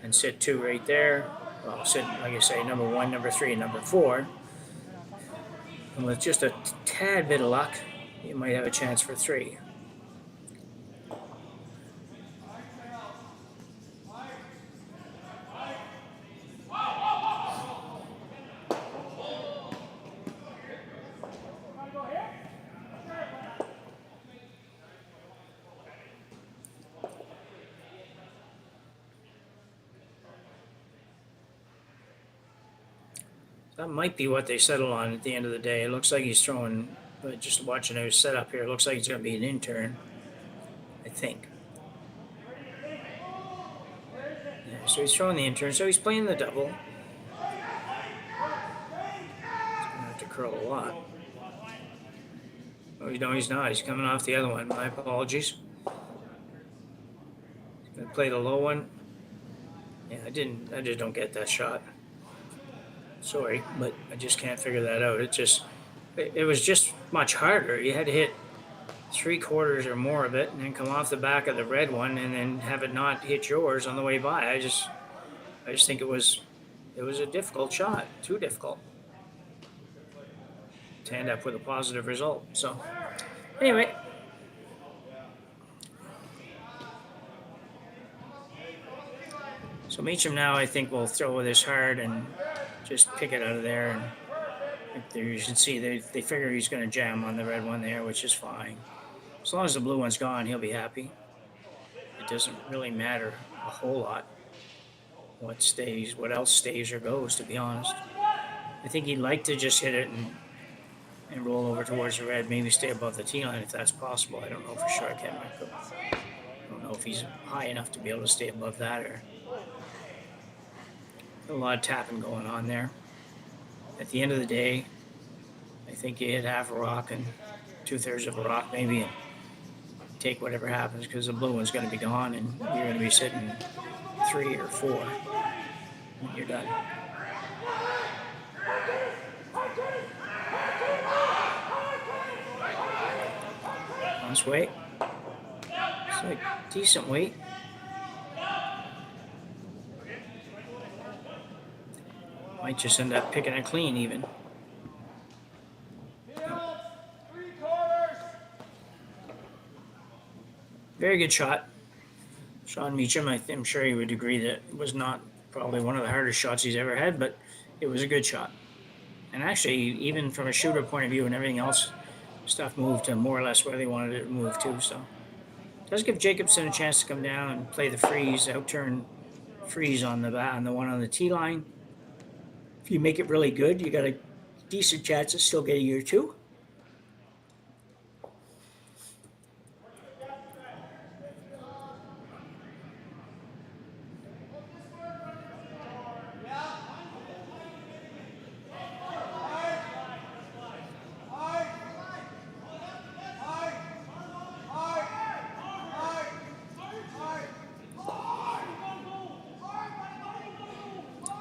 and sit 2 right there. Well, sit, like I say, number 1, number 3, and number 4. And with just a tad bit of luck, you might have a chance for 3. That might be what they settle on at the end of the day. It looks like he's throwing, but just watching his setup here, it looks like it's going to be an in-turn, I think. Yeah, so he's throwing the in-turn, so he's playing the double. He's going to have to curl a lot. Oh, no, he's not. He's coming off the other one. My apologies. He's going to play the low one. Yeah, I just don't get that shot. Sorry, but I just can't figure that out. It was just much harder. You had to hit 3/4 or more of it and then come off the back of the red one and then have it not hit yours on the way by. I just think it was a difficult shot, too difficult to end up with a positive result. So anyway, so Meacham now I think will throw this hard and just pick it out of there, and there you can see they figure he's going to jam on the red one there, which is fine. As long as the blue one's gone, he'll be happy. it doesn't really matter a whole lot what stays, what else stays or goes, to be honest. I think he'd like to just hit it and roll over towards the red, maybe stay above the tee line if that's possible. I don't know for sure. I don't know if he's high enough to be able to stay above that, or a lot of tapping going on there. At the end of the day, I think you hit half a rock and 2/3 of a rock maybe, and take whatever happens, because the blue one's going to be gone and you're going to be sitting 3 or 4 when you're done. Nice weight. It's like decent weight. Might just end up picking it clean even. Very good shot. Sean Meacham, I'm sure he would agree that it was not probably one of the hardest shots he's ever had, but it was a good shot. And actually, even from a shooter point of view and everything else, stuff moved to more or less where they wanted it to move to. So it does give Jacobson a chance to come down and play the freeze, outturn freeze on the one on the tee line. If you make it really good, you got a decent chance to still get a year 2.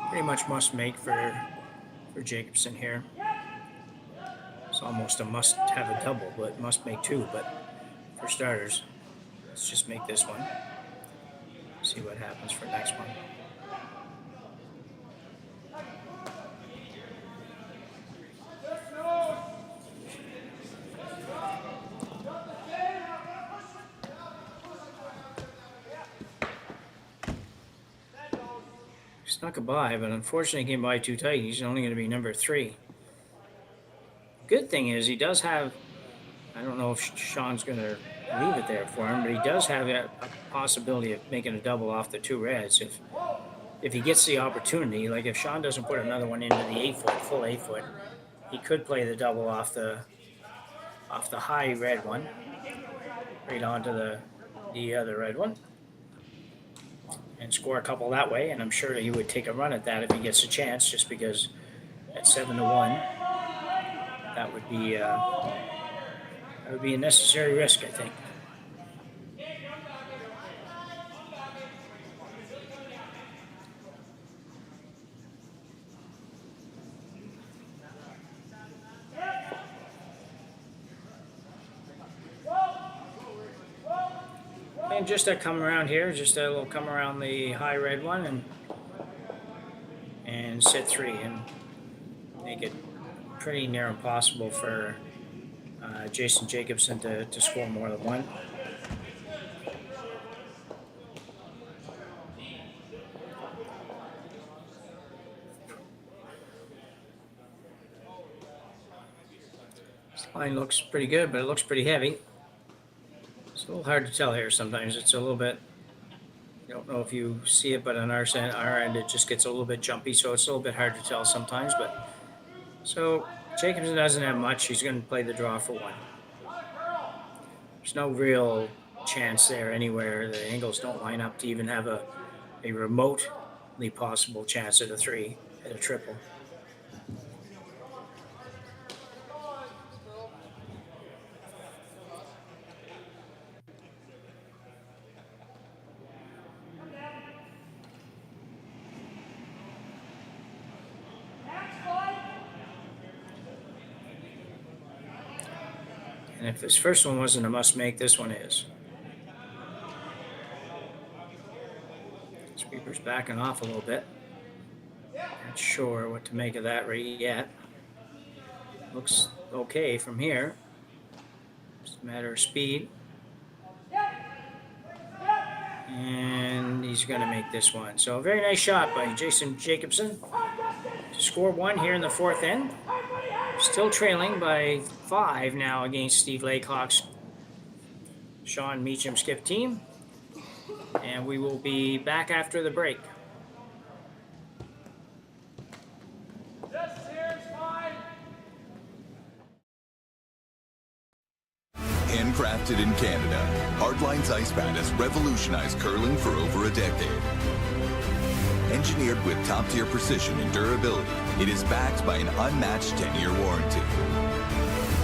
Pretty much must make for Jacobson here. It's almost a must have a double, but must make 2. But for starters, let's just make this one. See what happens for next one. Snuck a by, but unfortunately he came by too tight. He's only going to be number 3. Good thing is he does have, I don't know if Sean's going to leave it there for him, but he does have a possibility of making a double off the 2 reds if he gets the opportunity. Like if Sean doesn't put another one into the 8-foot, full 8-foot, he could play the double off the high red one right onto the other red one and score a couple that way, and I'm sure he would take a run at that if he gets a chance, just because at 7-1, that would be a necessary risk, I think. And just a come around here, just a little come around the high red one and sit 3 and make it pretty near impossible for Jason Jacobson to score more than 1. This line looks pretty good, but it looks pretty heavy. It's a little hard to tell here sometimes. It's a little bit, I don't know if you see it, but on our end it just gets a little bit jumpy, so it's a little bit hard to tell sometimes. But so Jacobson doesn't have much. He's going to play the draw for 1. There's no real chance there anywhere. The angles don't line up to even have a remotely possible chance at a 3, at a triple. And if this first one wasn't a must-make, this one is. Sweeper's backing off a little bit. Not sure what to make of that right yet. Looks okay from here. Just a matter of speed. And he's going to make this one. So a very nice shot by Jason Jacobson to score 1 here in the 4th end. Still trailing by 5 now against Steve Laycock's Sean Meacham skip team. and we will be back after the break. Handcrafted in Canada, Hardlines Ice Pad has revolutionized curling for over a decade. Engineered with top-tier precision and durability, it is backed by an unmatched 10-year warranty.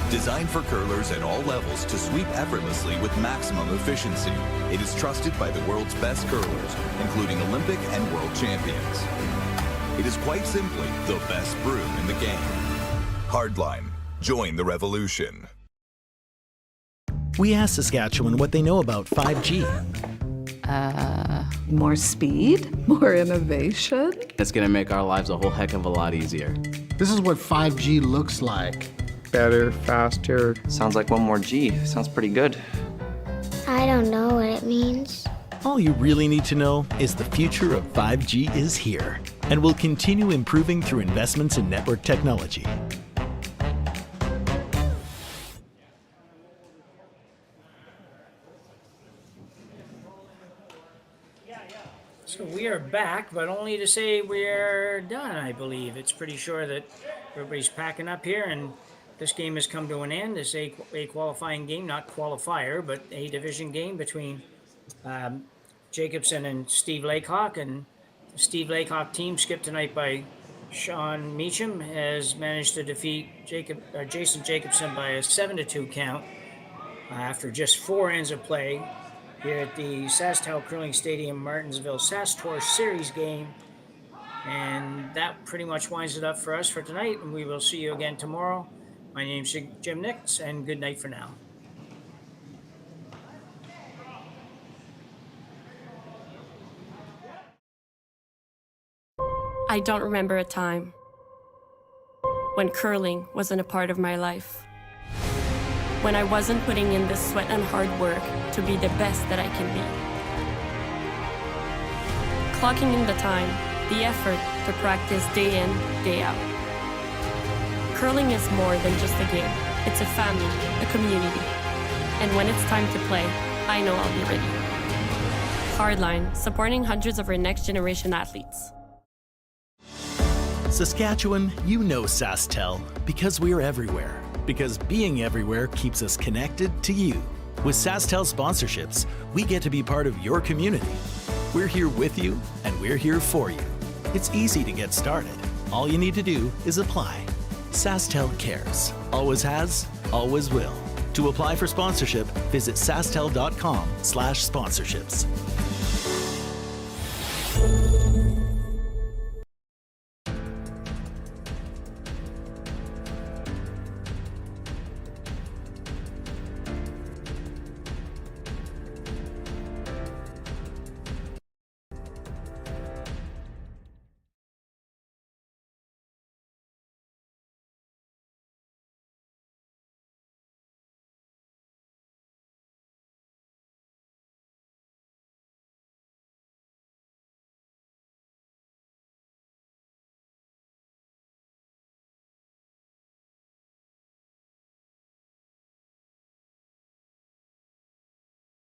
Designed for curlers at all levels to sweep effortlessly with maximum efficiency, it is trusted by the world's best curlers, including Olympic and world champions. It is quite simply the best brew in the game. Hardline, join the revolution. We asked Saskatchewan what they know about 5G. More speed, more innovation. It's gonna make our lives a whole heck of a lot easier. This is what 5G looks like. Better, faster. Sounds like one more G. Sounds pretty good. I don't know what it means. All you really need to know is the future of 5G is here and will continue improving through investments in network technology. So we are back, but only to say we're done, I believe. It's pretty sure that everybody's packing up here, and this game has come to an end. It's a qualifying game, not qualifier, but a division game between Jacobson and Steve Laycock. And the Steve Laycock team, skipped tonight by Sean Meacham, has managed to defeat Jason Jacobson by a 7-2 count after just 4 ends of play here at the SaskTel Curling Stadium Martensville SaskTour Series game. And that pretty much winds it up for us for tonight, and we will see you again tomorrow. My name's Jim Nix, and good night for now. I don't remember a time when curling wasn't a part of my life. When I wasn't putting in the sweat and hard work to be the best that I can be. Clocking in the time, the effort to practice day in, day out. Curling is more than just a game. It's a family, a community. And when it's time to play, I know I'll be ready. Hardline, supporting hundreds of our next generation athletes. Saskatchewan, you know SaskTel because we're everywhere. Because being everywhere keeps us connected to you. With SaskTel sponsorships, we get to be part of your community. We're here with you, and we're here for you. It's easy to get started. All you need to do is apply. SaskTel cares. Always has, always will. To apply for sponsorship, visit sasktel.com/sponsorships.